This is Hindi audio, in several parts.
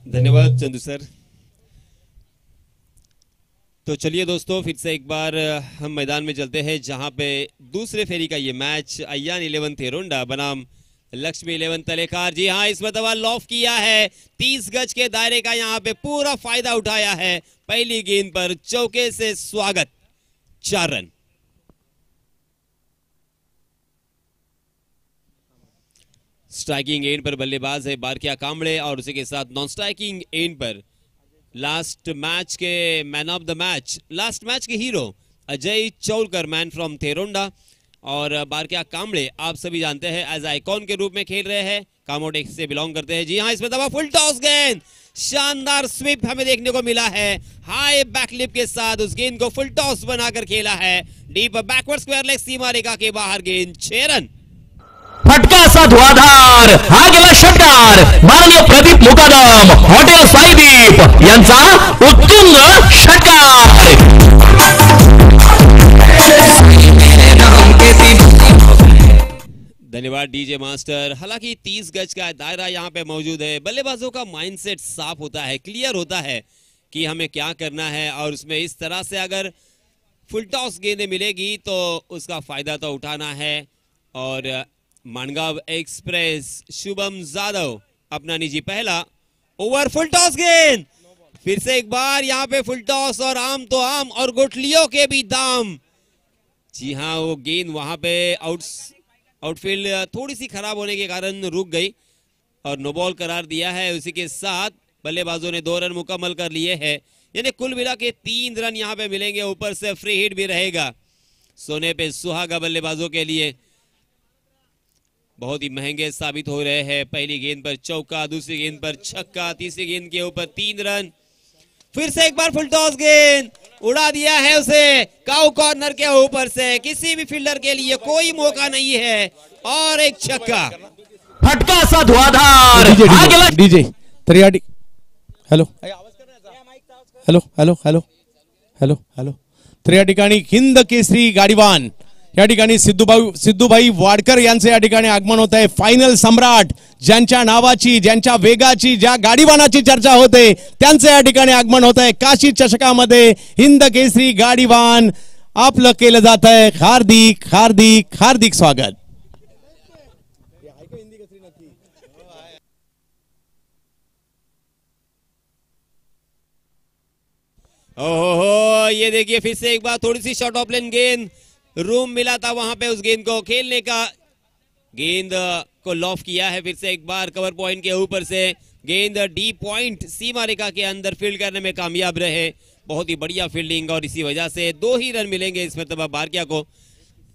धन्यवाद चंदू सर। तो चलिए दोस्तों, फिर से एक बार हम मैदान में चलते हैं जहां पे दूसरे फेरी का ये मैच अय्यान 11 थेरोंडा बनाम लक्ष्मी 11 तलेखार। जी हाँ, इस मतबा लॉफ किया है, 30 गज के दायरे का यहाँ पे पूरा फायदा उठाया है। पहली गेंद पर चौके से स्वागत, 4 रन। स्ट्राइकिंग एंड पर बल्लेबाज है बारकिया कांबड़े और उसी के साथ नॉन स्ट्राइकिंग एंड पर लास्ट मैच के man of the match, last match के hero Ajay Chaulkar, man from थेरोंडा। और बारकिया कांबड़े आप सभी जानते हैं एज आइकॉन के रूप में खेल रहे हैं, कामोडे से बिलोंग करते हैं। जी हाँ, इसमें दबा फुल टॉस गेंद, शानदार स्वीप हमें देखने को मिला है। हाई बैकलिप के साथ उस गेंद को फुल टॉस बनाकर खेला है। डीप बैकवर्ड स्क्वायर लेग सीमा रेखा के बाहर गेंद, 6 रन। फटका असा धुआधार हा गेला षटकार माननीय प्रदीप मुकादम, हॉटेल साईदीप यांचा उत्तुंग षटकार। धन्यवाद डीजे मास्टर। हालांकि 30 गज का दायरा यहाँ पे मौजूद है, बल्लेबाजों का माइंडसेट साफ होता है, क्लियर होता है कि हमें क्या करना है। और उसमें इस तरह से अगर फुल टॉस गेंदें मिलेगी तो उसका फायदा तो उठाना है। और मानगांव एक्सप्रेस शुभम जादव अपना निजी पहला ओवर, फुल टॉस गेंद, फिर से एक बार यहाँ पे फुल टॉस, और आम तो आम और गुठलियों के भी दाम। जी हाँ, वो गेंद वहां पे आउटफील्ड थोड़ी सी खराब होने के कारण रुक गई और नो बॉल करार दिया है। उसी के साथ बल्लेबाजों ने 2 रन मुकम्मल कर लिए हैं, यानी कुल मिला के 3 रन यहाँ पे मिलेंगे। ऊपर से फ्री हिट भी रहेगा, सोने पे सुहागा बल्लेबाजों के लिए। बहुत ही महंगे साबित हो रहे हैं। पहली गेंद पर चौका, दूसरी गेंद पर छक्का, तीसरी गेंद के ऊपर 3 रन। फिर से एक बार फुल टॉस गेंद, उड़ा दिया है उसे काउ कॉर्नर के ऊपर से, किसी भी फील्डर के लिए कोई मौका नहीं है, और एक छक्का। फटका असा धुआधार हा गेला डीजे तरियाडी। Hello hello hello hello hello hello तर या ठिकाणी हिंद केसरी गाडीवान या ठिकाणी सिद्धूभाई वाडकर यांचे या ठिकाणी आगमन होत आहे। फायनल सम्राट, ज्यांच्या नावाची, ज्यांच्या वेगाची, ज्या गाडीवानाची चर्चा होते, त्यांचे या ठिकाणी आगमन होत आहे। काशी चषकामध्ये हिंद केसरी गाडीवान आपलं केलं जात आहे। हार्दिक हार्दिक हार्दिक स्वागत। ओहो, ये देखिए फिर से एक बार थोड़ी सी शॉर्ट ऑफ लेन गेंद, रूम मिला था वहां पे उस गेंद को खेलने का, गेंद को लॉफ किया है। फिर से एक बार कवर पॉइंट के ऊपर से गेंद डी पॉइंट सीमा रेखा के अंदर फील्ड करने में कामयाब रहे। बहुत ही बढ़िया फील्डिंग, और इसी वजह से 2 ही रन मिलेंगे इस मरतबा बारकिया को।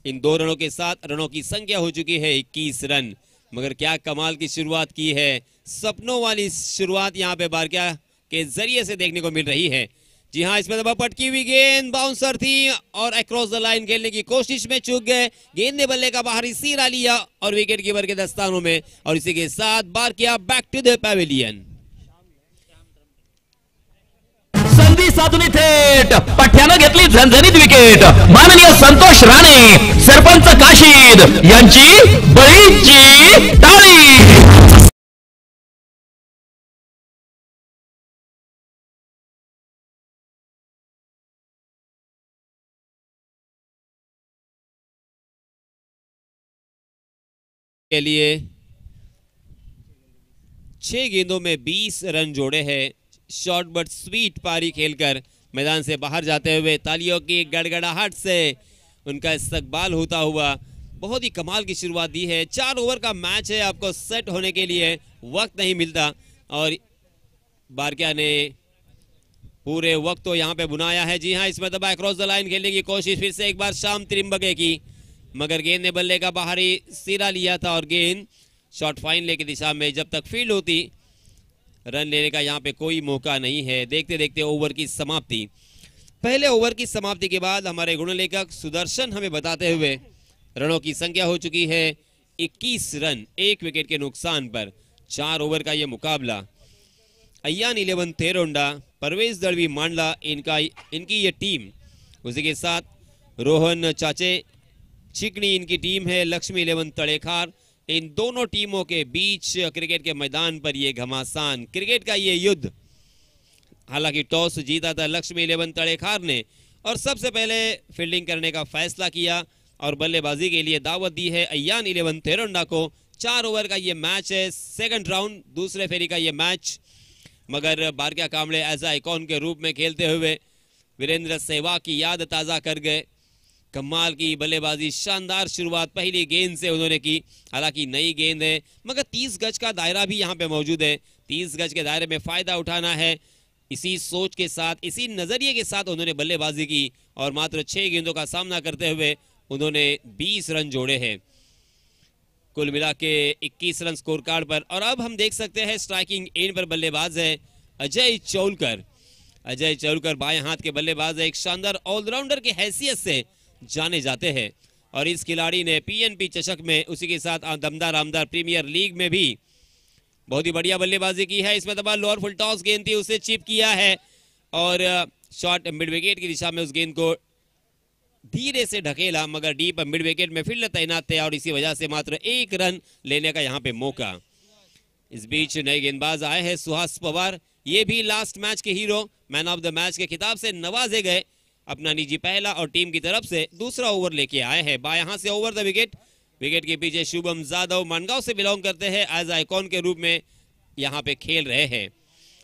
इन 2 रनों के साथ रनों की संख्या हो चुकी है 21 रन। मगर क्या कमाल की शुरुआत की है, सपनों वाली शुरुआत यहाँ पे बारकिया के जरिए से देखने को मिल रही है। जी हाँ, इसमें दबा पटकी हुई गेंद बाउंसर थी और अक्रॉस द लाइन खेलने की कोशिश में चूक गए। गेंद ने बल्ले का बाहरी सिरा लिया और विकेट कीपर के दस्तानों में, और इसी के साथ बारकिया बैक टू द पवेलियन। संधी साधून थेट पठ्यानं घेतली झणझणीत विकेट। माननीय संतोष राणे, सरपंच काशीद यांची बळीची टाळी। के लिए 6 गेंदों में 20 रन जोड़े हैं। शॉर्ट बट स्वीट पारी खेलकर मैदान से बाहर जाते हुए तालियों की गड़गड़ाहट से उनका इस्तकबाल होता हुआ बहुत ही कमाल की शुरुआत दी है। 4 ओवर का मैच है, आपको सेट होने के लिए वक्त नहीं मिलता, और बारकिया ने पूरे वक्त तो यहाँ पे बुनाया है। जी हाँ, इसमें दबा क्रॉस द लाइन खेलने की कोशिश फिर से एक बार शाम त्रिम्बके की, मगर गेंद ने बल्ले का बाहरी सिरा लिया था और गेंद शॉर्ट फाइन ले की दिशा में जब तक फील्ड होती, रन लेने का यहाँ पे कोई मौका नहीं है। देखते देखते ओवर की समाप्ति, पहले ओवर की समाप्ति के बाद हमारे गुणलेखक सुदर्शन हमें बताते हुए रनों की संख्या हो चुकी है 21 रन, 1 विकेट के नुकसान पर। 4 ओवर का यह मुकाबला अय्यान 11 थेरोंडा, परवेज दड़वी मांडला इनकी ये टीम, उसी के साथ रोहन चाचे चिकनी इनकी टीम है, लक्ष्मी 11 तलेखार इन दोनों टीमों के बीच क्रिकेट के मैदान पर ये घमासान क्रिकेट का ये युद्ध। हालांकि टॉस जीता था लक्ष्मी 11 तड़ेखार ने और सबसे पहले फील्डिंग करने का फैसला किया और बल्लेबाजी के लिए दावत दी है अयान 11 तेरंडा को। 4 ओवर का ये मैच है, सेकंड राउंड दूसरे फेरी का ये मैच। मगर बारका कांबळे एज आइकॉन के रूप में खेलते हुए वीरेंद्र सहवाग की याद ताज़ा कर गए। कमाल की बल्लेबाजी, शानदार शुरुआत पहली गेंद से उन्होंने की। हालांकि नई गेंद है मगर 30 गज का दायरा भी यहाँ पे मौजूद है। 30 गज के दायरे में फायदा उठाना है, इसी सोच के साथ, इसी नजरिए के साथ उन्होंने बल्लेबाजी की और मात्र 6 गेंदों का सामना करते हुए उन्होंने 20 रन जोड़े हैं, कुल मिला के 21 रन स्कोर कार्ड पर। और अब हम देख सकते हैं स्ट्राइकिंग एंड पर बल्लेबाज है अजय चौलकर। अजय चौलकर बाएं हाथ के बल्लेबाज है, एक शानदार ऑलराउंडर की हैसियत से जाने जाते हैं और इस खिलाड़ी ने पीएनपी चषक में, उसी के साथ दमदार आमदार प्रीमियर लीग में भी बहुत ही बढ़िया बल्लेबाजी की है। इसमें तबाह लोअर फुल टॉस गेंद थी, उसे चिप किया है और शॉट मिड विकेट की दिशा में उस गेंद को धीरे से ढकेला, मगर डीप मिड विकेट में फील्डर तैनात थे और इसी वजह से मात्र 1 रन लेने का यहाँ पे मौका। इस बीच नए गेंदबाज आए हैं सुहास पवार, ये भी लास्ट मैच के hero, man of the match के खिताब से नवाजे गए। अपना निजी पहला और टीम की तरफ से दूसरा ओवर लेके आए हैं। बाएं हाथ से ओवर द विकेट, विकेट के पीछे शुभम जाधव मानगांव से बिलोंग करते हैं, एज आइकॉन के रूप में यहाँ पे खेल रहे हैं।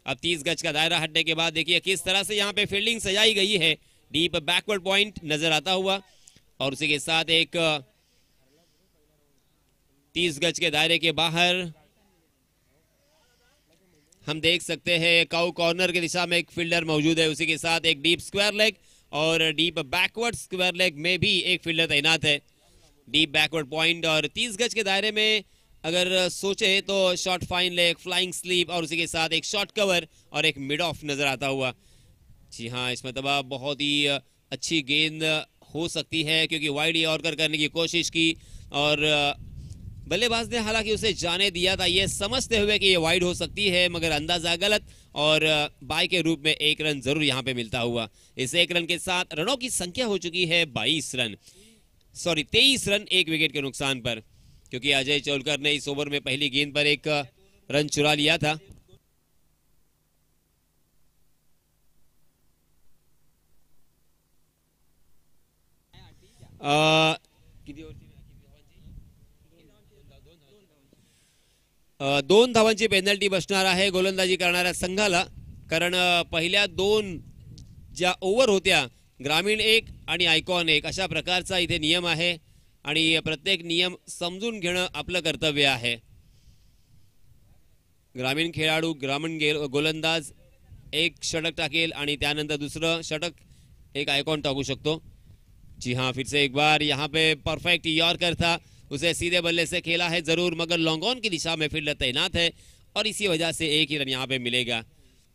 अब 30 गज का दायरा हटने के बाद देखिए किस तरह से यहाँ पे फील्डिंग सजाई गई है। डीप बैकवर्ड पॉइंट नजर आता हुआ और उसी के साथ एक 30 गज के दायरे के बाहर हम देख सकते हैं काउ कॉर्नर की दिशा में एक फील्डर मौजूद है, उसी के साथ एक डीप स्क्वायर लेग और डीप बैकवर्ड स्क्वायर लेग में भी एक फील्डर तैनात है। डीप बैकवर्ड पॉइंट और 30 गज के दायरे में अगर सोचे तो short fine leg, flying sleep और उसी के साथ एक शॉर्ट कवर और एक मिड ऑफ नजर आता हुआ। जी हाँ, इसमें तबाह बहुत ही अच्छी गेंद हो सकती है क्योंकि वाइड यॉर्कर करने की कोशिश की और बल्लेबाज ने हालांकि उसे जाने दिया था ये समझते हुए कि ये वाइड हो सकती है, मगर अंदाजा गलत और बाय के रूप में 1 रन जरूर यहाँ पे मिलता हुआ। इस 1 रन के साथ रनों की संख्या हो चुकी है 23 रन, 23 रन 1 विकेट के नुकसान पर, क्योंकि अजय चौलकर ने इस ओवर में पहली गेंद पर 1 रन चुरा लिया था। दोन धावांची पेनल्टी बसणार आहे गोलंदाजी करणाऱ्या संघाला, कारण पहिल्या 2 ज्या ओव्हर होत्या ग्रामीण 1 आणि आयकॉन 1 अशा प्रकारचा इथे नियम आहे आणि प्रत्येक नियम समजून घेणं आपलं कर्तव्य आहे। ग्रामीण खेळाडू, ग्रामीण गोलंदाज 1 षटक टाकेल आणि त्यानंतर दुसरं षटक एक आयकॉन टाकू शकतो। जी हाँ, फिर से एक बार यहाँ पे परफेक्ट यॉर्कर था, उसे सीधे बल्ले से खेला है जरूर, मगर लॉन्ग ऑन की दिशा में फील्डर तैनात है और इसी वजह से 1 ही रन यहाँ पे मिलेगा।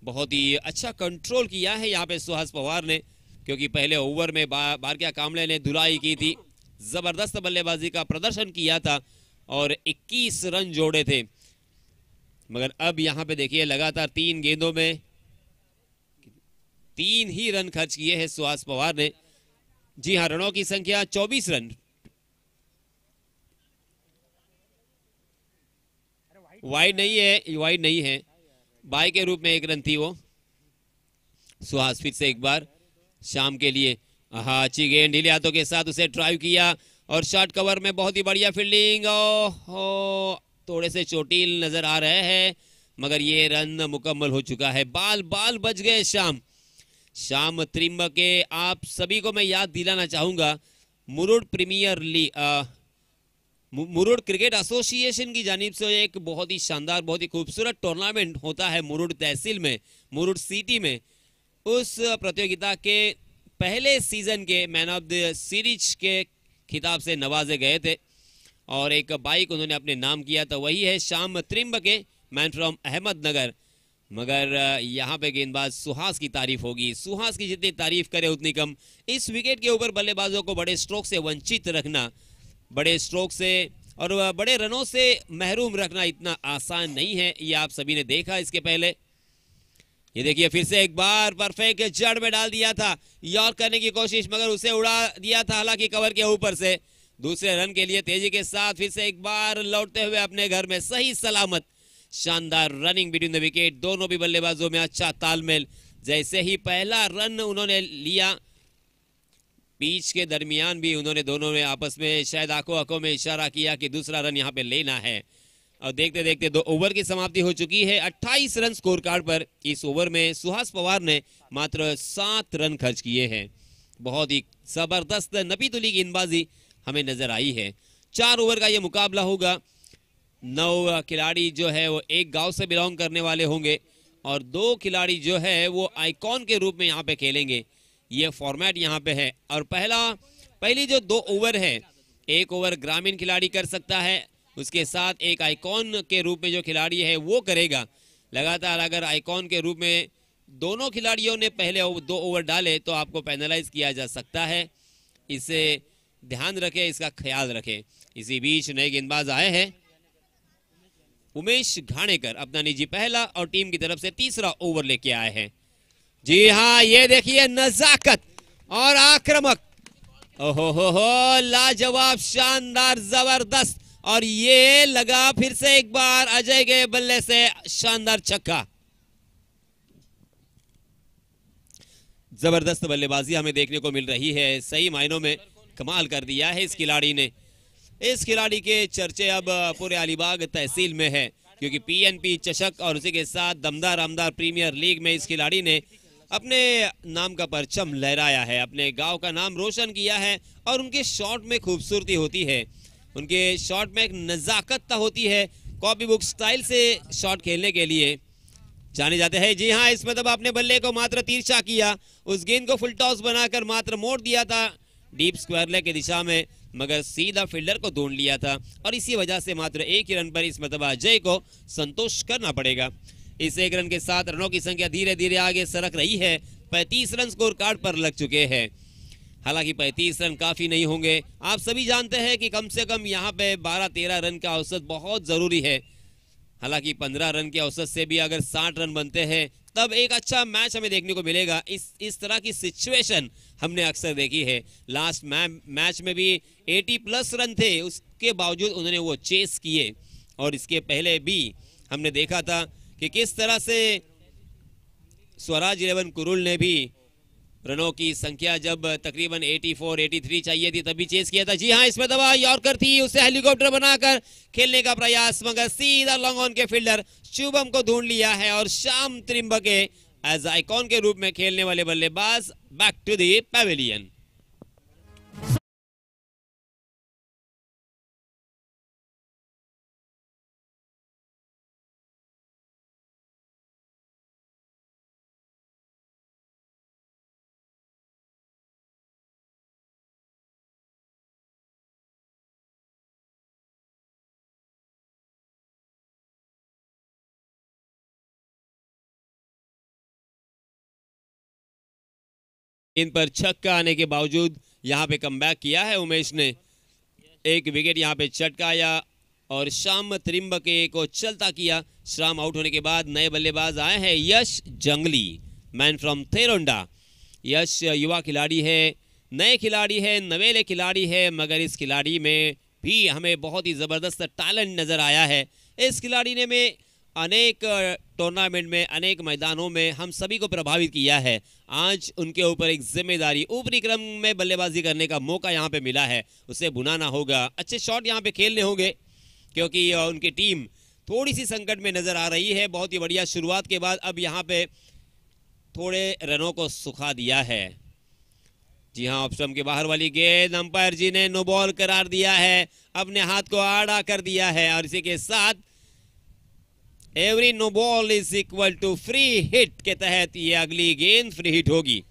बहुत ही अच्छा कंट्रोल किया है यहाँ पे सुहास पवार ने, क्योंकि पहले ओवर में बारका कांबळे ने धुलाई की थी, जबरदस्त बल्लेबाजी का प्रदर्शन किया था और 21 रन जोड़े थे। मगर अब यहाँ पे देखिए लगातार 3 गेंदों में 3 ही रन खर्च किए हैं सुहास पवार ने। जी हाँ, रनों की संख्या 24 रन। वाइड नहीं है, वाइड नहीं है, बाय के रूप में 1 रन थी वो। सुहास फिर से एक बार शाम के लिए, हाँ अच्छी गेंद ढीले हाथों के साथ उसे ड्राइव किया और शॉर्ट कवर में बहुत ही बढ़िया फील्डिंग। थोड़े से चोटिल नजर आ रहे हैं मगर ये रन मुकम्मल हो चुका है। बाल बच गए शाम त्रिम्बक के। आप सभी को मैं याद दिलाना चाहूंगा Murud premier league, Murud cricket association की जानिब से एक बहुत ही शानदार, बहुत ही खूबसूरत टूर्नामेंट होता है मुरुड तहसील में, मुरुड सिटी में। उस प्रतियोगिता के पहले सीजन के मैन ऑफ द सीरीज के खिताब से नवाजे गए थे और एक बाइक उन्होंने अपने नाम किया था, वही है श्याम त्रिम्बके, मैन फ्रॉम अहमदनगर। मगर यहाँ पे गेंदबाज सुहास की तारीफ होगी, सुहास की जितनी तारीफ करे उतनी कम। इस विकेट के ऊपर बल्लेबाजों को बड़े स्ट्रोक से वंचित रखना, बड़े स्ट्रोक से और बड़े रनों से महरूम रखना इतना आसान नहीं है, ये आप सभी ने देखा इसके पहले। ये देखिए फिर से एक बार परफेक्ट जड़ में डाल दिया था, यॉर्क करने की कोशिश मगर उसे उड़ा दिया था हालांकि कवर के ऊपर से। दूसरे रन के लिए तेजी के साथ फिर से एक बार लौटते हुए अपने घर में सही सलामत। शानदार रनिंग बिटवीन द विकेट, दोनों भी बल्लेबाजों में अच्छा तालमेल। जैसे ही पहला रन उन्होंने लिया, पिच के दरमियान भी उन्होंने दोनों ने आपस में शायद आंखों में इशारा किया कि दूसरा रन यहाँ पे लेना है। और देखते देखते 2 ओवर की समाप्ति हो चुकी है। 28 रन स्कोर कार्ड पर। इस ओवर में सुहास पवार ने मात्र 7 रन खर्च किए हैं। बहुत ही जबरदस्त नपीतुली गेंदबाजी हमें नजर आई है। 4 ओवर का यह मुकाबला होगा। 9 खिलाड़ी जो है वो एक गांव से बिलोंग करने वाले होंगे और 2 खिलाड़ी जो है वो आइकॉन के रूप में यहाँ पे खेलेंगे। ये फॉर्मेट यहाँ पे है। और पहली जो 2 ओवर है, 1 ओवर ग्रामीण खिलाड़ी कर सकता है, उसके साथ एक आइकॉन के रूप में जो खिलाड़ी है वो करेगा। लगातार अगर आइकॉन के रूप में दोनों खिलाड़ियों ने पहले 2 ओवर डाले तो आपको पेनलाइज किया जा सकता है। इसे ध्यान रखें, इसका ख्याल रखें। इसी बीच नए गेंदबाज आए हैं। उमेश घाणेकर अपना निजी पहला और टीम की तरफ से तीसरा ओवर लेके आए हैं। जी हाँ, ये देखिए नजाकत और आक्रामक, ओहो हो, लाजवाब, शानदार, जबरदस्त। और ये लगा फिर से एक बार अजय के बल्ले से शानदार छक्का। जबरदस्त बल्लेबाजी हमें देखने को मिल रही है। सही मायनों में कमाल कर दिया है इस खिलाड़ी ने। इस खिलाड़ी के चर्चे अब पूरे अलीबाग तहसील में है, क्योंकि पीएनपी चषक और उसी के साथ दमदार आमदार प्रीमियर लीग में इस खिलाड़ी ने अपने नाम का परचम लहराया है, अपने गांव का नाम रोशन किया है। और उनके शॉट में खूबसूरती होती है, उनके शॉट में एक नजाकत होती है। कॉपी बुक स्टाइल से शॉट खेलने के लिए जाने जाते हैं। जी हाँ, इस मतलब अपने बल्ले को मात्र तिरछा किया, उस गेंद को फुल टॉस बनाकर मात्र मोड़ दिया था डीप स्क्वायर लेग की दिशा में, मगर सीधा फील्डर को ढूंढ लिया था। और इसी वजह से मात्र 1 ही रन पर इस मतलब अजय को संतोष करना पड़ेगा। इस 1 रन के साथ रनों की संख्या धीरे धीरे आगे सरक रही है। 35 रन स्कोर कार्ड पर लग चुके हैं। हालांकि 35 रन काफी नहीं होंगे। आप सभी जानते हैं कि कम से कम यहाँ पे 12-13 रन का औसत बहुत जरूरी है। हालांकि 15 रन के औसत से भी अगर 60 रन बनते हैं तब एक अच्छा मैच हमें देखने को मिलेगा। इस तरह की सिचुएशन हमने अक्सर देखी है। लास्ट मैच में भी 80+ रन थे, उसके बावजूद उन्होंने वो चेस किए। और इसके पहले भी हमने देखा था कि किस तरह से स्वराज 11 कुरुल ने भी रनों की संख्या जब तकरीबन 84-83 चाहिए थी तभी चेस किया था। जी हाँ, इसमें दबा यॉर्कर थी, उसे हेलीकॉप्टर बनाकर खेलने का प्रयास, मगर सीधा लॉन्ग ऑन के फील्डर शुभम को ढूंढ लिया है। और श्याम त्रिंबके एज आइकॉन के रूप में खेलने वाले बल्लेबाज बैक टू द पैवेलियन। इन पर छक्का आने के बावजूद यहाँ पे कमबैक किया है उमेश ने। एक विकेट यहाँ पे चटकाया और श्याम त्रिंबके को चलता किया। श्याम आउट होने के बाद नए बल्लेबाज आए हैं यश जंगली, मैन फ्रॉम थेरोंडा। यश युवा खिलाड़ी है, नए खिलाड़ी है, नवेले खिलाड़ी है, मगर इस खिलाड़ी में भी हमें बहुत ही ज़बरदस्त टैलेंट नज़र आया है। इस खिलाड़ी ने में अनेक टूर्नामेंट में, अनेक मैदानों में हम सभी को प्रभावित किया है। आज उनके ऊपर एक जिम्मेदारी, ऊपरी क्रम में बल्लेबाजी करने का मौका यहाँ पे मिला है, उसे भुनाना होगा। अच्छे शॉट यहाँ पे खेलने होंगे, क्योंकि उनकी टीम थोड़ी सी संकट में नजर आ रही है। बहुत ही बढ़िया शुरुआत के बाद अब यहाँ पे थोड़े रनों को सुखा दिया है। जी हाँ, ऑफ स्टंप के बाहर वाली गेंद अंपायर जी ने नो बॉल करार दिया है, अपने हाथ को आड़ा कर दिया है। और इसी के साथ every no ball is equal to free hit के तहत ये अगली गेंद फ्री हिट होगी।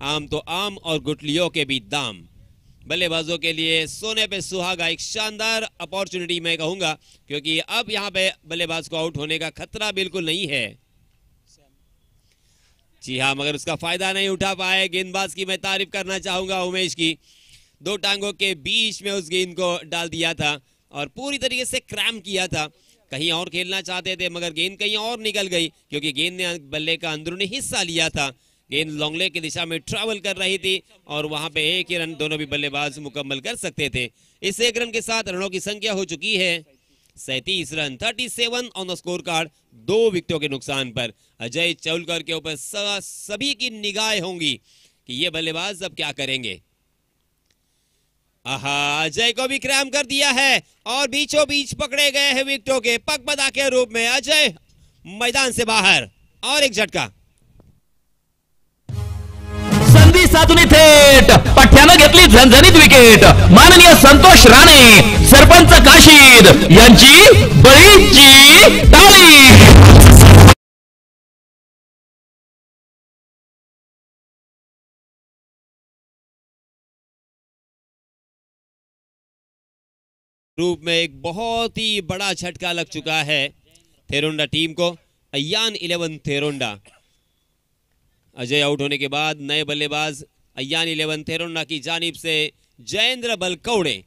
आम तो आम और गुटलियों के भी दाम। बल्लेबाजों के लिए सोने पे सुहागा, एक शानदार अपॉर्चुनिटी मैं कहूंगा, क्योंकि अब यहां पे बल्लेबाज को आउट होने का खतरा बिल्कुल नहीं है। जी हाँ, मगर उसका फायदा नहीं उठा पाए। गेंदबाज की मैं तारीफ करना चाहूंगा उमेश की, 2 टांगों के बीच में उस गेंद को डाल दिया था और पूरी तरीके से क्रैम किया था। कहीं और खेलना चाहते थे मगर गेंद कहीं और निकल गई, क्योंकि गेंद ने बल्ले का अंदरूनी हिस्सा लिया था। गेंद लॉन्ग लेग की दिशा में ट्रैवल कर रही थी और वहां पे एक ही रन दोनों भी बल्लेबाज मुकम्मल कर सकते थे। इस एक रन के साथ रनों की संख्या हो चुकी है 37 run, 37 on the score card, 2 विकेटों के नुकसान पर। अजय चौलकर के ऊपर सभी की निगाहें होंगी कि ये बल्लेबाज अब क्या करेंगे। आहा, अजय को भी क्रैम कर दिया है और बीचों बीच पकड़े गए हैं विकेटों के पगबदा के रूप में। अजय मैदान से बाहर और एक झटका। संधी साधून थेट पठ्यानं घेतली झणझणीत विकेट। माननीय संतोष राणे, सरपंच काशीद यांची बळीची टाळी। रूप में एक बहुत ही बड़ा झटका लग चुका है थेरोंडा टीम को। अयान 11 थेरोंडा। अजय आउट होने के बाद नए बल्लेबाज अयान 11 थेरोंडा की जानिब से जयेंद्र बलकौड़े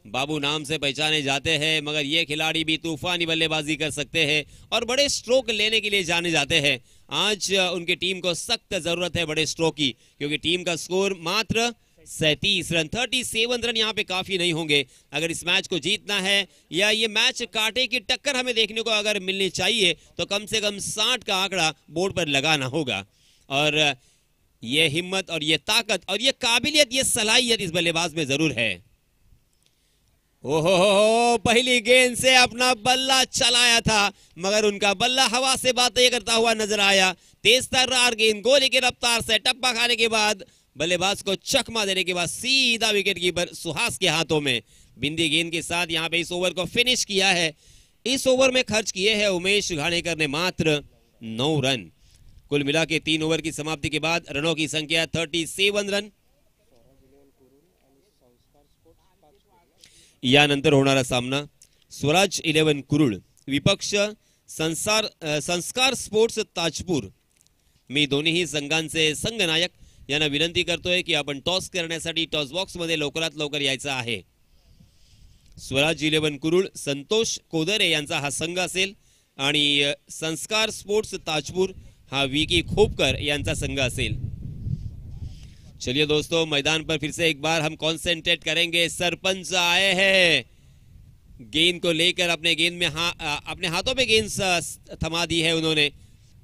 बाबू नाम से पहचाने जाते हैं, मगर ये खिलाड़ी भी तूफानी बल्लेबाजी कर सकते हैं और बड़े स्ट्रोक लेने के लिए जाने जाते हैं। आज उनकी टीम को सख्त जरूरत है बड़े स्ट्रोक की, क्योंकि टीम का स्कोर मात्र 37 रन, 37 रन यहाँ पे काफी नहीं होंगे अगर इस मैच को जीतना है या ये मैच कांटे की टक्कर हमें देखने को अगर मिलनी चाहिए तो कम से कम 60 का आंकड़ा बोर्ड पर लगाना होगा। और ये हिम्मत और ये ताकत और ये काबिलियत, ये सलाहियत इस बल्लेबाज में जरूर है। ओहो, पहली गेंद से अपना बल्ला चलाया था मगर उनका बल्ला हवा से बातें करता हुआ नजर आया। तेज तर्रार गेंद गोली की रफ्तार से टप्पा खाने के बाद बल्लेबाज को चकमा देने के बाद सीधा विकेट कीपर सुहास के हाथों में बिंदी गेंद के साथ यहां पे इस ओवर को फिनिश किया है। इस ओवर में खर्च किए हैं उमेश घाणेकर ने मात्र 9 रन। कुल मिला के 3 ओवर की समाप्ति के बाद रनों की संख्या 37 रन। यानंतर होणारा सामना स्वराज 11 कुरुळ विपक्ष संस्कार स्पोर्ट्स ताजपूर। मी दोन्ही संघांचे संघनायक यांना विनंती करतोय की आपण टॉस करण्यासाठी टॉस बॉक्स मध्ये लवकरात लवकर यायचं आहे। स्वराज 11 कुरुळ संतोष कोदरे यांचा हा संघ असेल आणि संस्कार स्पोर्ट्स ताजपूर हा विकी खोपकर यांचा संघ असेल। चलिए दोस्तों, मैदान पर फिर से एक बार हम कॉन्सेंट्रेट करेंगे। सरपंच आए हैं गेंद को लेकर, अपने गेंद में अपने हाथों पे गेंद थमा दी है उन्होंने।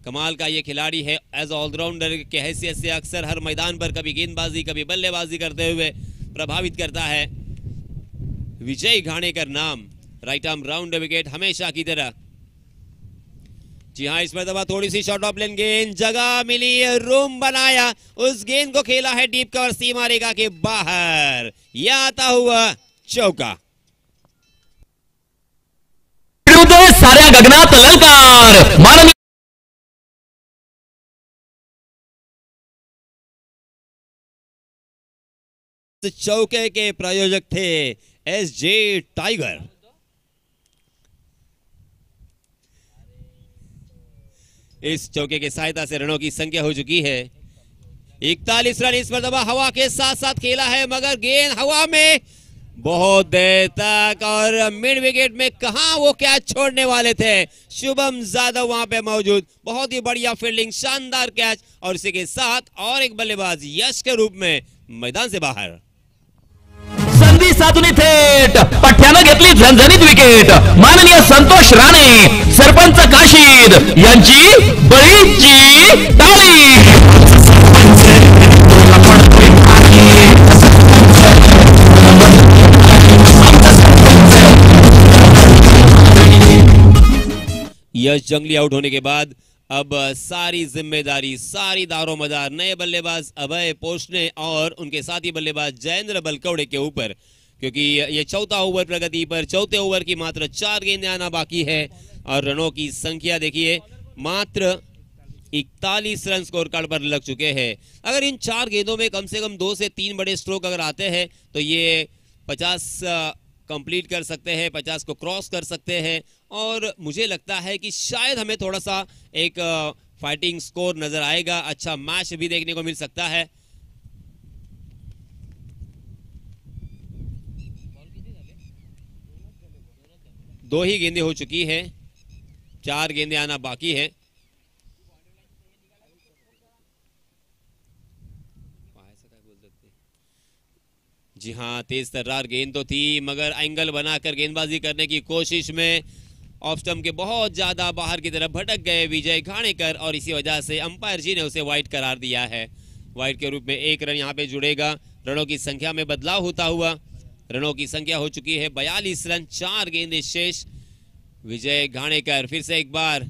कमाल का ये खिलाड़ी है, एज ऑलराउंडर के हैसियत से अक्सर हर मैदान पर कभी गेंदबाजी कभी बल्लेबाजी करते हुए प्रभावित करता है। विजय घाणेकर नाम, राइट आर्म राउंड विकेट हमेशा की तरह। जी हाँ, इस मरतबा थोड़ी सी शॉर्ट ऑफ लेन गेंद, जगह मिली, रूम बनाया, उस गेंद को खेला है डीप कवर सीमा रेखा के बाहर, यह आता हुआ चौका। साऱ्या गगनात ललकार। माननीय चौके के प्रायोजक थे एसजे टाइगर। इस चौके की सहायता से रनों की संख्या हो चुकी है 41 रन। इस मरतबा हवा के साथ साथ खेला है मगर गेंद हवा में बहुत देर तक, और मिड विकेट में कहां वो कैच छोड़ने वाले थे। शुभम जादव वहां पे मौजूद, बहुत ही बढ़िया फील्डिंग, शानदार कैच, और इसी के साथ और एक बल्लेबाज यश के रूप में मैदान से बाहर। संधी साधून थेट पठ्यानं घेतली झणझणीत विकेट। माननीय संतोष राणे, सरपंच काशीद यांची बळीची टाळी। यश जंगली आउट होने के बाद अब सारी जिम्मेदारी, सारी दारोमदार नए बल्लेबाज अभय पोषने और उनके साथी बल्लेबाज जयेंद्र बलकौड़े के ऊपर, क्योंकि ये चौथा ओवर प्रगति पर, चौथे ओवर की मात्र 4 गेंदें आना बाकी है और रनों की संख्या देखिए मात्र 41 रन स्कोर कार्ड पर लग चुके हैं। अगर इन 4 गेंदों में कम से कम 2 से 3 बड़े स्ट्रोक अगर आते हैं तो ये 50 कंप्लीट कर सकते हैं, 50 को क्रॉस कर सकते हैं, और मुझे लगता है कि शायद हमें थोड़ा सा एक फाइटिंग स्कोर नजर आएगा, अच्छा मैच भी देखने को मिल सकता है। दो ही गेंदें हो चुकी हैं, 4 गेंदें आना बाकी है। जी हाँ, तेज तर्रार गेंद तो थी, मगर एंगल बनाकर गेंदबाजी करने की कोशिश में ऑफ स्टंप के बहुत ज्यादा बाहर की तरफ भटक गए विजय घाणेकर, और इसी वजह से अंपायर जी ने उसे वाइड करार दिया है। वाइड के रूप में 1 रन यहाँ पे जुड़ेगा। रनों की संख्या में बदलाव होता हुआ रनों की संख्या हो चुकी है 42 रन, 4 गेंदें शेष। विजय घाणेकर फिर से एक बार,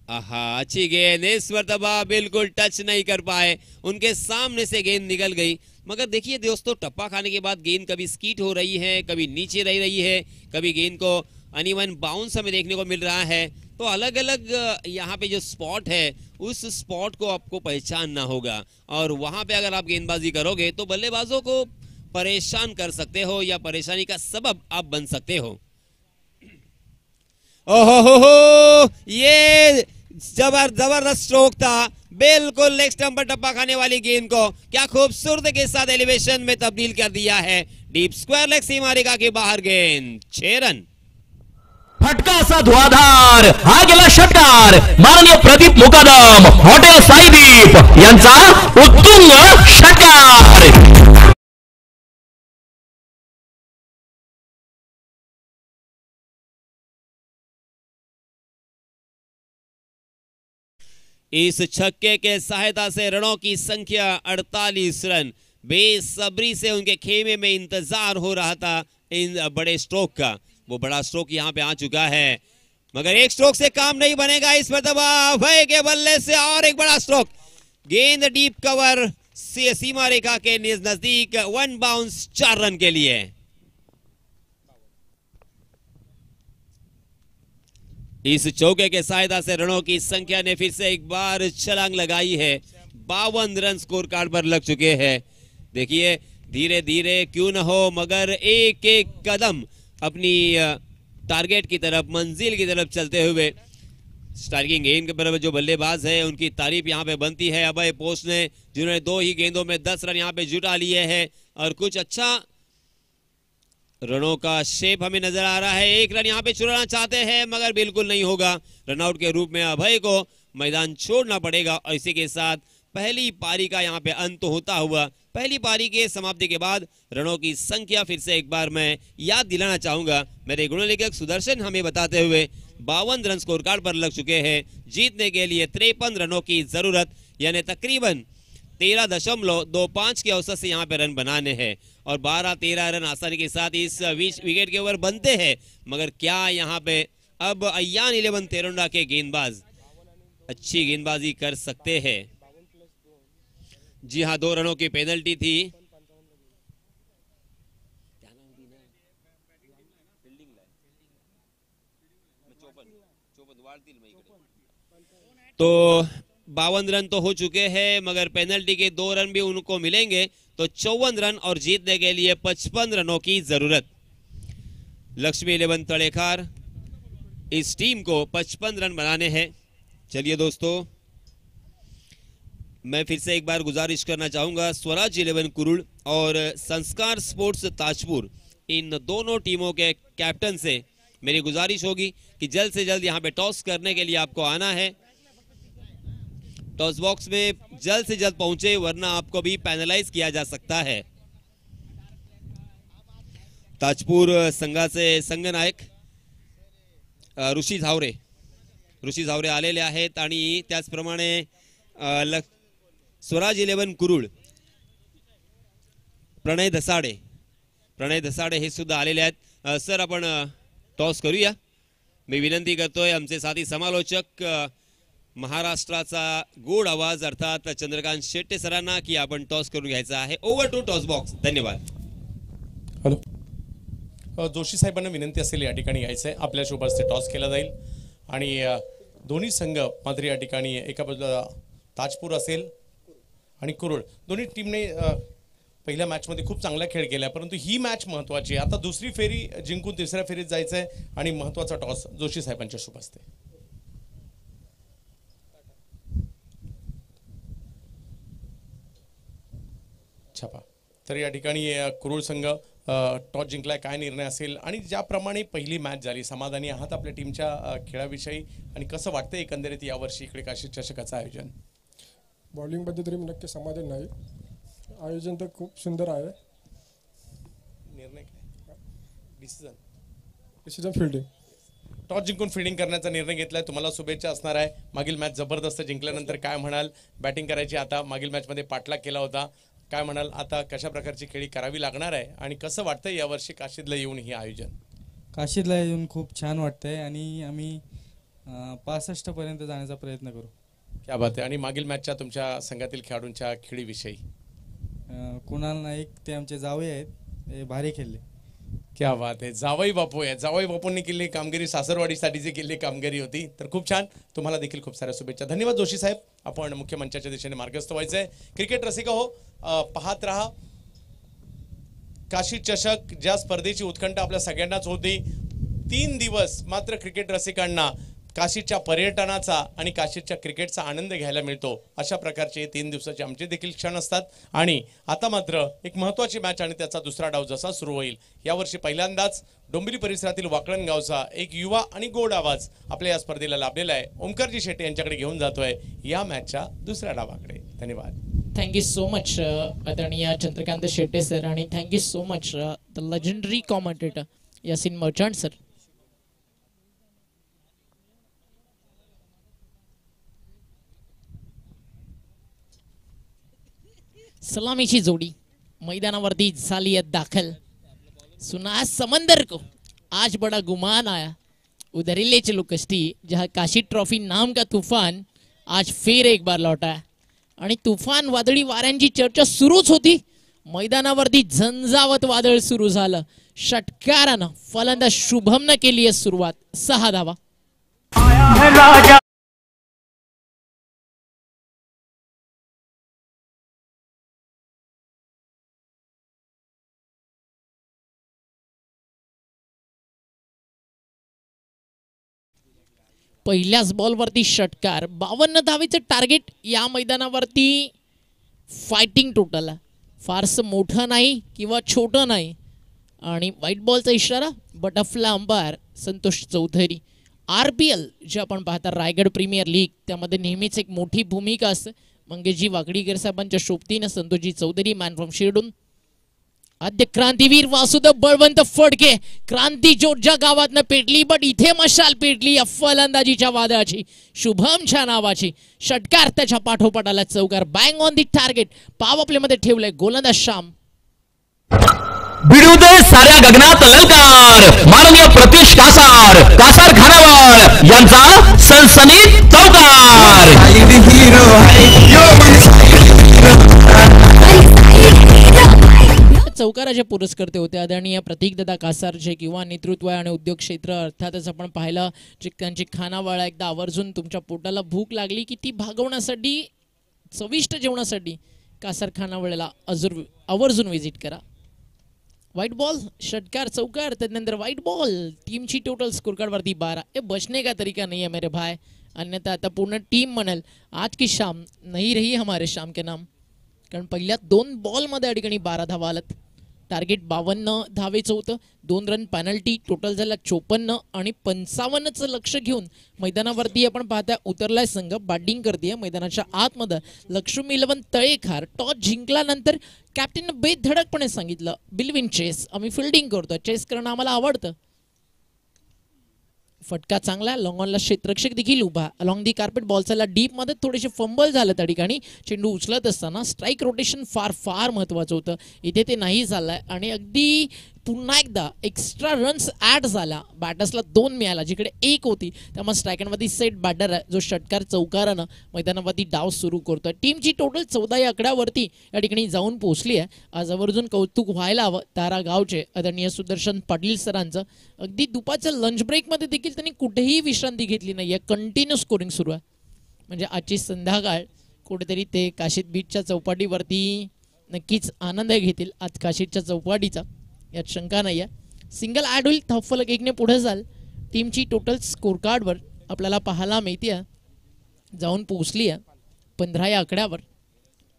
आहा, अच्छी गेंद, इस मर्तबा बिल्कुल टच नहीं कर पाए, उनके सामने से गेंद निकल गई। मगर देखिए दोस्तों, टप्पा खाने के बाद गेंद कभी स्कीट हो रही है, कभी नीचे रह रही है, कभी गेंद को अनइवन बाउंस हमें देखने को मिल रहा है। तो अलग अलग यहाँ पे जो स्पॉट है, उस स्पॉट को आपको पहचानना होगा, और वहां पे अगर आप गेंदबाजी करोगे तो बल्लेबाजों को परेशान कर सकते हो या परेशानी का सबब आप बन सकते हो। ओहो, ये जबरदस्त स्ट्रोक था, बिल्कुल लेग स्टंप पर टप्पा खाने वाली गेंद को क्या खूबसूरती के साथ एलिवेशन में तब्दील कर दिया है। डीप स्क्वायर लेग सीमा रेखा के बाहर गेंद, 6 रन। फटका असा धुआधार, हा गेला षटकार। माननीय प्रदीप मुकादम, हॉटेल साईदीप यांचा उत्तुंग षटकार। इस छक्के के सहायता से रनों की संख्या 48 रन। बेसब्री से उनके खेमे में इंतजार हो रहा था इन बड़े स्ट्रोक का। वो बड़ा स्ट्रोक यहाँ पे आ चुका है, मगर एक स्ट्रोक से काम नहीं बनेगा। इस मर्तबा अभय के बल्ले से और एक बड़ा स्ट्रोक, गेंद डीप कवर से सीमा रेखा के नजदीक, 1 बाउंस, 4 रन के लिए। इस चौके के सहायता से रनों की संख्या ने फिर से एक बार छलांग लगाई है। 52 रन स्कोर कार्ड पर लग चुके हैं। देखिए, धीरे धीरे क्यों न हो, मगर एक एक कदम अपनी टारगेट की तरफ, मंजिल की तरफ चलते हुए स्ट्राइकिंग गेंद के पर जो बल्लेबाज है उनकी तारीफ यहाँ पे बनती है। अभय पोस्ट ने, जिन्होंने 2 ही गेंदों में 10 रन यहाँ पे जुटा लिए हैं, और कुछ अच्छा रनों का शेप हमें नजर आ रहा है। 1 रन यहाँ पे चुराना चाहते हैं, मगर बिल्कुल नहीं होगा। रनआउट के रूप में अभय को मैदान छोड़ना पड़ेगा, और इसी के साथ पहली पारी का यहाँ पे अंत होता हुआ, पहली पारी के समाप्ति के बाद रनों की संख्या फिर से एक बार मैं याद दिलाना चाहूंगा। मेरे गुणलेखक सुदर्शन हमें बताते हुए 52 रन स्कोर कार्ड पर लग चुके हैं। जीतने के लिए 53 रनों की जरूरत, यानी तकरीबन 13.25 के औसत से यहाँ पे रन बनाने हैं, और 12-13 रन आसानी के साथ इस विकेट के ऊपर बनते हैं। मगर क्या यहाँ पे अब अयान 11 तेरंडा के गेंदबाज अच्छी गेंदबाजी कर सकते हैं? जी हाँ, 2 रनों की पेनल्टी थी। तो 52 रन तो हो चुके हैं, मगर पेनल्टी के 2 रन भी उनको मिलेंगे, तो 54 रन, और जीतने के लिए 55 रनों की जरूरत। लक्ष्मी 11 तड़ेखार, इस टीम को 55 रन बनाने हैं। चलिए दोस्तों, मैं फिर से एक बार गुजारिश करना चाहूंगा स्वराज 11 कुरुड़ और संस्कार स्पोर्ट्स ताजपुर, इन दोनों टीमों के कैप्टन से मेरी गुजारिश होगी कि जल्द से जल्द यहां पे टॉस करने के लिए आपको आना है। टॉस बॉक्स में जल्द से जल्द पहुंचे, वरना आपको भी पैनलाइज किया जा सकता है। ताजपूर संघा से संघनायक ऋषी झावरे आलेले आहेत, आणि त्याचप्रमाणे स्वराज 11 कुरुड प्रणय धसाडे हे सुद्धा आलेले आहेत। सर, आपण टॉस करूया। मी विनंती करतोय आमचे साथी समालोचक महाराष्ट्राचा गोड आवाज अर्थात चंद्रकांत शेट्टे सरांना की आपण टॉस करून घ्यायचा आहे। Over to toss box. धन्यवाद। हॅलो, जोशी साहेबांना विनंती असेल या ठिकाणी यायचं आहे। आपल्या शुभ हस्ते टॉस केला जाईल आणि दोन्ही संघ मात्र या ठिकाणी एका बाजूला ताजपूर असेल आणि कुरुड, दोन्ही टीमने पहिल्या मॅचमध्ये खूप चांगला खेळ केला, परंतु ही मॅच महत्त्वाची आहे। आता दुसरी फेरी जिंकून तिसऱ्या फेरीत जायचं आहे आणि महत्त्वाचा टॉस जोशी साहेबांच्या शुभ हस्ते। छापा। तर या ठिकाणी कुरुड संघ टॉस जिंकलाय, काय निर्णय असेल आणि ज्याप्रमाणे पहिली मॅच झाली, समाधानी आहात आपल्या टीमच्या खेळाविषयी आणि कसं वाटतं एकंदरीत यावर्षी इकडे काशी चषकाचं आयोजन? बॉलिंगबद्दल तरी नक्की समाधान नाही, आयोजन तर खूप सुंदर आहे. निर्णय काय? Decision fielding. टॉस जिंकून फिल्डिंग करण्याचा निर्णय घेतलाय. तुम्हाला शुभेच्छा असणार आहे. मागील मॅच जबरदस्त जिंकल्यानंतर काय म्हणाल? बॅटिंग करायची आता, मागील मॅचमध्ये पाठलाग केला होता, काय म्हणाल? आता कशा प्रकारची खेळी करावी लागणार आहे आणि कसं वाटतंय यावर्षी काशीदला येऊन हे आयोजन? काशीदला येऊन खूप छान वाटतंय आणि आम्ही 65 पर्यंत जाण्याचा प्रयत्न करू. क्या बात आहे. आणि मागील मॅचच्या तुमच्या संघातील खेळाडूंच्या खेळीविषयी? कुणाल नाईक ते आमचे जावई आहेत, ते भारी खेळले. क्या बात आहे. जावई बापू आहे. जावई बापूंनी केलेली कामगिरी सासरवाडीसाठी जी केलेली कामगिरी होती तर खूप छान. तुम्हाला देखील खूप साऱ्या शुभेच्छा. धन्यवाद जोशी साहेब. आपण मुख्य मंचाच्या दिशेने मार्गस्थ व्हायचं आहे. क्रिकेट रसिक हो, पाहत रहा काशी चषक, ज्या स्पर्धेची उत्कंठा आपल्या सगळ्यांनाच होती. 3 दिवस मात्र क्रिकेट रसिकांना काशीच्या पर्यटनाचा आणि काशीच्या क्रिकेटचा आनंद घ्यायला मिळतो. अशा प्रकारचे 3 दिवसाचे आमचे देखील क्षण असतात. आणि आता मात्र एक महत्त्वाची मॅच आणि त्याचा दुसरा डाव जसा सुरू होईल, यावर्षी पहिल्यांदाच डोंबिवली परिसरातील वाकळण गावचा एक युवा आणि गोड आवाज आपल्या या स्पर्धेला लाभलेला आहे. ओमकारजी शेट्टे यांच्याकडे घेऊन जातोय या मॅचच्या दुसऱ्या डावाकडे. धन्यवाद. थँक्यू सो मच आदरणीय चंद्रकांत शेट्टे सर आणि thank you so much the legendary commentator Yasin Merchant sir. सलामीची जोडी मैदानावरती झाली है दाखल. सुना समंदर को आज बड़ा गुमान आया, उधर ही ले चलो कश्ती, जहां काशी ट्रॉफी नाम का तूफान आज फिर एक बार लौटा है. आणि तुफान वादळी वाऱ्यांची चर्चा सुरूच होती. मैदानावरती झंझावत वादळ सुरू झालं. षटकारानं फलंदाज शुभमनं केली आहे सुरुवात. 6 धावा. पहिल्याच बॉलवरती षटकार. 52 धावेचं टार्गेट या मैदानावरती. फायटिंग टोटल फारसं मोठं नाही किंवा छोटं नाही. आणि व्हाईट बॉलचा इशारा बटरफ्लाय अंपायर संतोष चौधरी. RPL जे आपण पाहता रायगड प्रीमियर लीग, त्यामध्ये नेहमीच एक मोठी भूमिका असते. मंगेशजी वाकडीकर साहेबांच्या सोबतीनं संतोषजी चौधरी मॅन फ्रॉम शिरडून. आद्य क्रांतीवीर वासुदेव बळवंत फडके. क्रांती जोडच्या गावातनं पेटली, बट इथे मशाल पेटली या फलंदाजीच्या वादळाची. शुभमच्या नावाची. षटकार त्याच्या पाठोपाठ आला चौकार. Bag on the target. Pav play मध्ये ठेवलंय गोलंदाज श्याम. भिडू दे साऱ्या गगनात ललकार. माननीय प्रतीश कासार, कासार खानावळ यांचा सनसनीत चौकार. चौकाराचे पुरस्कर्ते होते आदरणीय प्रतीकदादा कासार, जे किंवा नेतृत्व आणि उद्योग क्षेत्र अर्थातच आपण पाहिलं जे त्यांची खानावळ एकदा आवर्जून तुमच्या पोटाला भूक लागली की ती भागवण्यासाठी चविष्ट जेवणासाठी कासार खानावळला आवर्जून विजिट करा. व्हाइट बॉल, षटकार, चौकार, त्यानंतर व्हाइट बॉल. टीमची टोटल स्कोर कार्ड वरती 12. ये बचने का तरीका नहीं है मेरे भाई, अन्यथा आता पूर्ण टीम म्हणेल आज की शाम नहीं रही हमारे शाम के नाम. कारण पहिल्या 2 बॉलमध्ये या ठिकाणी 12 धावा आलात. टार्गेट 52 धावेचं होतं. 2 रन पेनल्टी. टोटल झाला 54 आणि 55चं लक्ष घेऊन मैदानावरती आपण पाहता उतरलाय संघ. बॅटिंग करते मैदानाच्या आतमध्ये लक्ष्मी 11 तळेखार. टॉस जिंकल्यानंतर कॅप्टन बेधडकपणे सांगितलं बिलीव्ह इन चेस. आम्ही फिल्डिंग करतो, चेस करणं आम्हाला आवडतं. फटका चांगला. लॉंग ऑनला क्षेत्ररक्षक देखील उभा. अलॉंग दी कार्पेट बॉल चालला डीप मध्ये. थोडेसे फंबल झालं त्या ठिकाणी. चेंडू उचलत असताना स्ट्राईक रोटेशन फार फार महत्वाचं होतं. इथे ते नाही झालंय आणि अगदी पुन्हा एकदा एक्स्ट्रा रन्स ऍड झाला. बॅटर्सला 2 मिळाला जिकडे 1 होती. त्यामुळे स्ट्रायकरवरती सेट बॅटर आहे जो षटकार चौकारानं मैदानावरती डाव सुरू करतोय. टीमची टोटल 14 या आकड्यावरती या ठिकाणी जाऊन पोहोचली आहे. आज आवर्जून कौतुक व्हायला हवं तारा गावचे आदरणीय सुदर्शन पाटील सरांचं. अगदी दुपारच्या लंच ब्रेकमध्ये देखील त्यांनी कुठेही विश्रांती घेतली नाही. कंटिन्यू स्कोरिंग सुरू आहे. म्हणजे आजची संध्याकाळ कुठेतरी ते काशीद बीचच्या चौपाटीवरती नक्कीच आनंद घेतील आज काशीदच्या चौपाटीचा, यात शंका नाही आहे. सिंगल ॲड होईल. धावफलक 1ने पुढे जाल. टीमची टोटल स्कोर कार्डवर आपल्याला पाहायला मिळते जाऊन पोहोचली आहे 15 या आकड्यावर.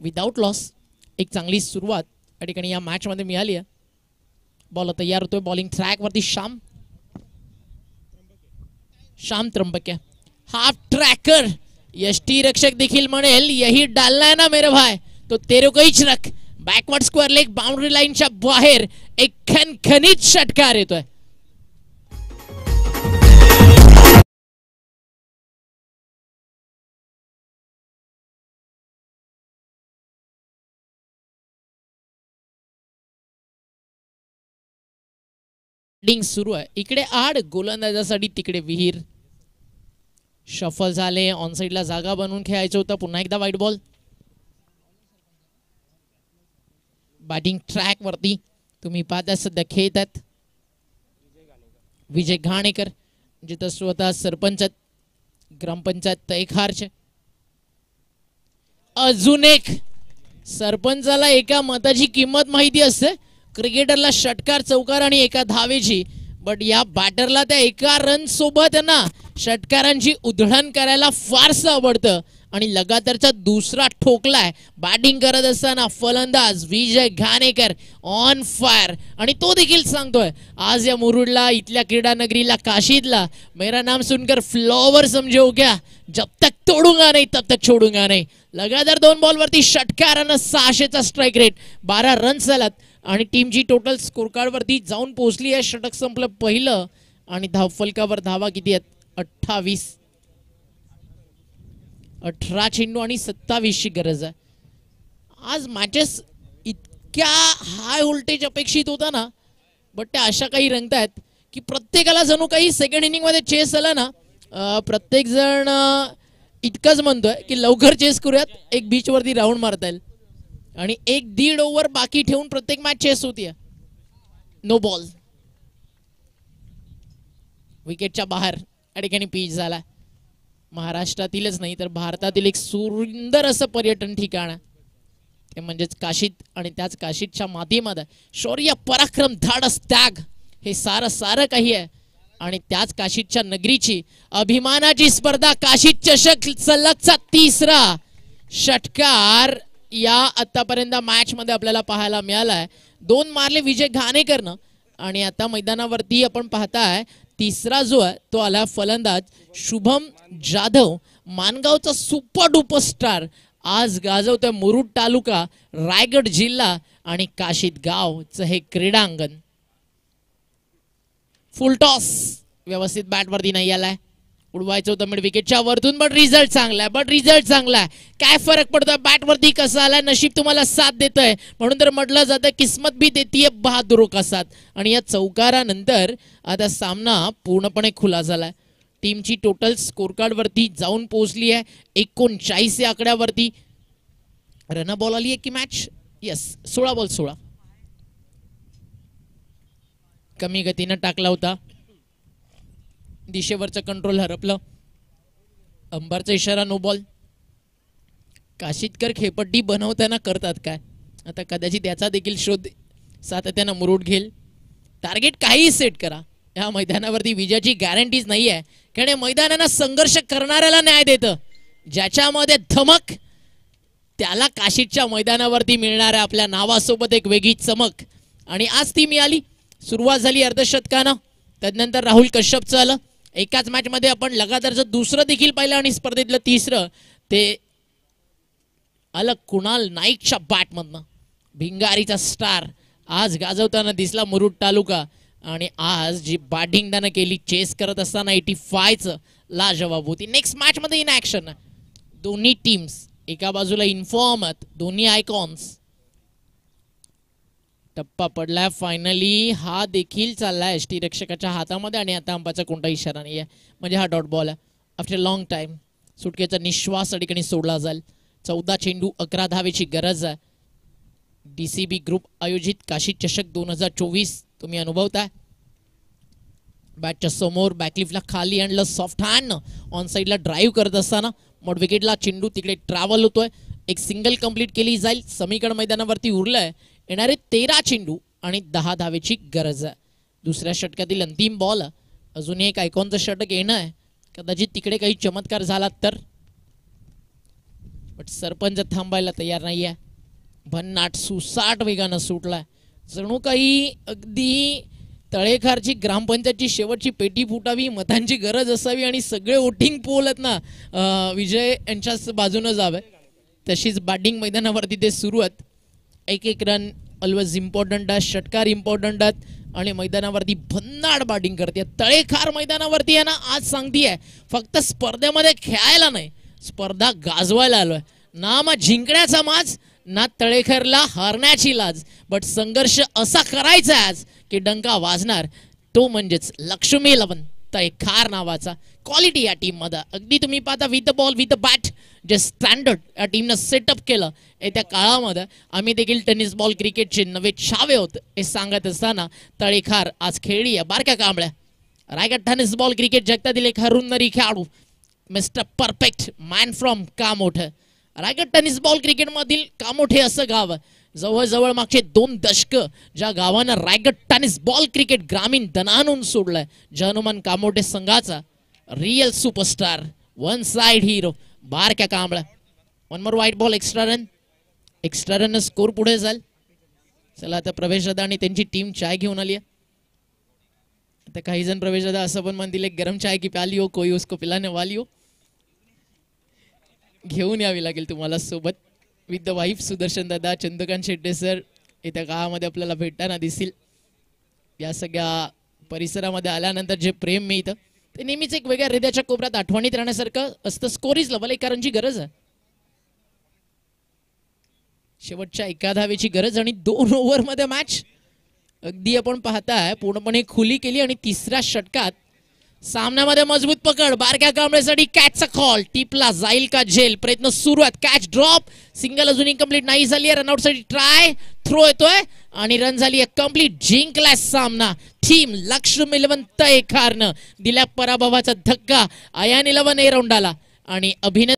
विदाऊट लॉस एक चांगली सुरुवात या ठिकाणी या मॅचमध्ये मिळाली आहे. बॉल तयार होतोय. बॉलिंग ट्रॅकवरती श्याम त्र्यंबके. Half tracker. यष्टी रक्षक देखील म्हणेल यही डालना है ना मेरे भाई तो तेरे को ही रख. बॅकवर्ड स्क्वेअर लेग बाउंड्री लाईनच्या बाहेर एक खणखणीत षटकार येतोय. सुरू आहे. इकडे आड गोलंदाजासाठी तिकडे विहीर. शफल झाले. ऑन साइडला जागा बनवून खेळायचं होतं. पुन्हा एकदा वाईट बॉल. बॅटिंग ट्रॅक वरती तुम्ही पाहता सध्या खेळतात विजय घाणेकर, जिथं स्वतः सरपंच ग्रामपंचायत तयखारचे. अजून एक सरपंचाला एका मताची किंमत माहिती असते. क्रिकेटरला षटकार चौकार आणि एका धावेची, बट या बॅटरला त्या एका रन सोबत ना षटकारांची उधळण करायला फारसं आवडतं आणि लगातारचा दुसरा ठोकलाय. बॅटिंग करत असताना फलंदाज विजय घाणेकर ऑन फायर आणि तो देखील सांगतोय आज या मुरुडला, इथल्या क्रीडा नगरीला, काशीदला मेरा नाम सुनकर फ्लॉवर समझे हो क्या, जब तक तोडूंगा नहीं तब तक छोडूंगा नहीं. लगातार 2 बॉलवरती षटकारानं 600चा स्ट्राईक रेट, 12 रन्स झालात आणि टीमची टोटल स्कोर कार्ड वरती जाऊन पोहोचली आहे. षटक संपलं पहिलं आणि धावफलकावर धावा किती आहेत? 28. 18 चेंडू आणि 27 ची गरज आहे. आज मॅचेस इतक्या हाय व्होल्टेज अपेक्षित होता ना, बट त्या अशा काही रंगतायत की प्रत्येकाला जणू काही सेकंड इनिंग मध्ये चेस आला ना, प्रत्येक जण इतकंच म्हणतोय की लवकर चेस करूयात, एक बीच वरती राऊंड मारता येईल आणि 1-1.5 ओव्हर बाकी ठेवून प्रत्येक मॅच चेस होती. No ball. विकेटच्या बाहेर या ठिकाणी पिच झाला. महाराष्ट्रातीलच नाही तर भारतातील एक सुंदर असं पर्यटन ठिकाण आहे ते म्हणजेच काशीद आणि त्याच काशीदच्या मातीमध्ये शौर्य, पराक्रम, धाडस, त्याग हे सारं काही आहे आणि त्याच काशीदच्या नगरीची अभिमानाची स्पर्धा काशीद चषक सलगचा 3रा षटकार या आतापर्यंत मॅच मध्ये आपल्याला पाहायला मिळालाय. 2 मारले विजय घाणेकरनं आणि आता मैदानावरती आपण पाहताय 3रा जो आहे तो आला फलंदाज शुभम जाधव, मानगावचा सुपर डुपर स्टार. आज गाजवतोय मुरुड तालुका, रायगड जिल्हा आणि काशीद गावचं हे क्रीडांगण. फुल टॉस व्यवस्थित बॅटवरती नाही आलाय. उडवायचं होतं मिड विकेटच्या वरतून, बट रिझल्ट चांगला आहे. काय फरक पडतोय बॅटवरती कसा आलाय, नशीब तुम्हाला साथ देतोय म्हणून तर म्हटलं जातं किस्मत भी देतीये बहादुरों का साथ. आणि या चौकारानंतर आता सामना पूर्णपणे खुला झालाय. टीमची टोटल स्कोर कार्ड वरती जाऊन पोहोचली आहे 39 या आकड्यावरती. रन बॉल आली आहे की मॅच? Yes, 16 ball 16. कमी गतीनं टाकला होता. दिशेवरचं कंट्रोल हरपलं. अंबरचा इशारा, नो बॉल. काशीदकर खेळपट्टी बनवताना करतात काय, आता कदाचित याचा देखील शोध सातत्यानं मुरुड घेईल. टार्गेट काही सेट करा, या मैदानावरती विजयाची गॅरंटीज नाही आहे, कारण या मैदानाला संघर्ष करणाऱ्याला न्याय देतं. ज्याच्यामध्ये धमक त्याला काशीदच्या मैदानावरती मिळणार आहे आपल्या नावासोबत एक वेगळी चमक. आणि आज ती मिळाली. सुरुवात झाली अर्धशतकानं, त्यानंतर राहुल कश्यपचं आलं. एकाच मॅच मध्ये आपण लगातारचं दुसरं देखील पाहिलं आणि स्पर्धेतलं 3रं ते आलं कुणाल नाईकच्या बॅटमधनं. भिंगारीचा स्टार आज गाजवताना दिसला मुरुड तालुका. आणि आज जी बॅटिंग त्यानं केली चेस करत असताना 85चं लाजवाब होती. नेक्स्ट मॅच मध्ये इन ऍक्शन दोन्ही टीम्स एका बाजूला इन्फॉर्म आहेत, दोन्ही आयकॉन्स. टप्पा पडलाय फायनली, हा देखील चाललाय एसटी रक्षकाच्या हातामध्ये आणि आता अंपाचा कोणताही इशारा नाही आहे, म्हणजे हा डॉट बॉल आहे. आफ्टर लॉंग टाइम सुटकेचा निश्वास ठिकाणी सोडला जाईल. 14 चेंडू 11 धावेची गरज आहे. DCB ग्रुप आयोजित काशीद चषक 2024 तुम्ही अनुभवताय. बॅटच्या समोर बॅकलिफ्टला खाली आणलं, सॉफ्ट हँड ऑन साइडला ड्राईव्ह करत असताना मोड विकेटला चेंडू तिकडे ट्रॅव्हल होतोय. एक सिंगल कंप्लीट केली जाईल. समीकरण मैदानावरती उरलंय. येणारे 13 चेंडू आणि 10 धावेची गरज आहे. दुसऱ्या षटकातील अंतिम बॉल. अजून एक आयकॉनचं षटक येणं आहे, कदाचित तिकडे काही चमत्कार झाला तर. बट सरपंच थांबायला तयार नाही आहे. भन्नाट सुसाट वेगानं सुटलाय. जणू काही अगदी तळेखारची ग्रामपंचायतची शेवटची पेटी फुटावी, मतांची गरज असावी आणि सगळे वोटिंग पोल आहेत ना विजय यांच्याच बाजूने जावे, तशीच बॅटिंग मैदानावरती ते सुरू आहेत. एक एक रन ऑलवेज इम्पॉर्टंट आहे, षटकार इम्पॉर्टंट आहेत आणि मैदानावरती भन्नाड बॅटिंग करते. तळेखार मैदानावरती आहे ना, आज सांगतीये फक्त स्पर्धेमध्ये खेळायला नाही, स्पर्धा गाजवायला आलोय. ना मग जिंकण्याचा माज ना तळेखरला हरण्याची लाज, बट संघर्ष असा करायचा आज की डंका वाजणार. तो म्हणजेच लक्ष्मी 11 तळेखार नावाचा क्वालिटी या टीम मध्ये. अगदी तुम्ही पाहता with the ball with the bat J standard या टीमनं सेटअप केलं येत्या काळामध्ये. आम्ही देखील टेनिस बॉल क्रिकेटचे नवे छावे होत हे सांगत असताना तळेखार आज खेळली आहे Barkya Kamblya. Raigad tennis ball cricket जगतातील एक हरुन्नरी खेळाडू mister perfect man from Kamoth. Raigad tennis ball cricket मधील कामोठे असं गाव जवळजवळ मागचे 2 दशक ज्या गावानं रायगड टेनिस बॉल क्रिकेट ग्रामीण दणानून सोडलंय. हनुमान कामोठे संघाचा real superstar one side hero Barkya Kambla. One more white ball extra run score पुढे जाईल. चला आता प्रवेशदा आणि त्यांची टीम चाय घेऊन आली आहे. आता काही जण प्रवेशदा असं पण म्हणतील गरम चाय की प्याली हो कोई उसको पिलाने वाली हो. घेऊन यावी लागेल तुम्हाला सोबत विथ द वाईफ. सुदर्शन दादा चंद्रकांत शेट्टे सर येत्या काळामध्ये आपल्याला भेटताना दिसतील. या सगळ्या परिसरामध्ये आल्यानंतर जे प्रेम मिळतं ते नेहमीच एक वेगळ्या हृदयाच्या कोपऱ्यात आठवणीत राहण्यासारखं असतं. स्कोर इज लेवल एक रनची गरज आहे, शेवटच्या 11 धावेची गरज आणि 2 ओव्हरमध्ये मॅच अगदी आपण पाहताय पूर्णपणे खुली केली. आणि तिसऱ्या षटकात सामन्यामध्ये मजबूत पकड बारक्या कांबळेसाठी कॅचचा कॉल. टिपला जाईल का झेल, प्रयत्न सुरू आहेत. कॅच ड्रॉप, सिंगल अजून इनकम्प्लीट नाही झाली आहे. रनआउट साठी ट्राय, थ्रो येतोय आणि रन झाली आहे कंप्लीट. जिंकला सामना टीम लक्ष्मी 11 तळेखारनं. दिल्या पराभवाचा धक्का आयान 11 एरौंडाला आणि अभिनंदन.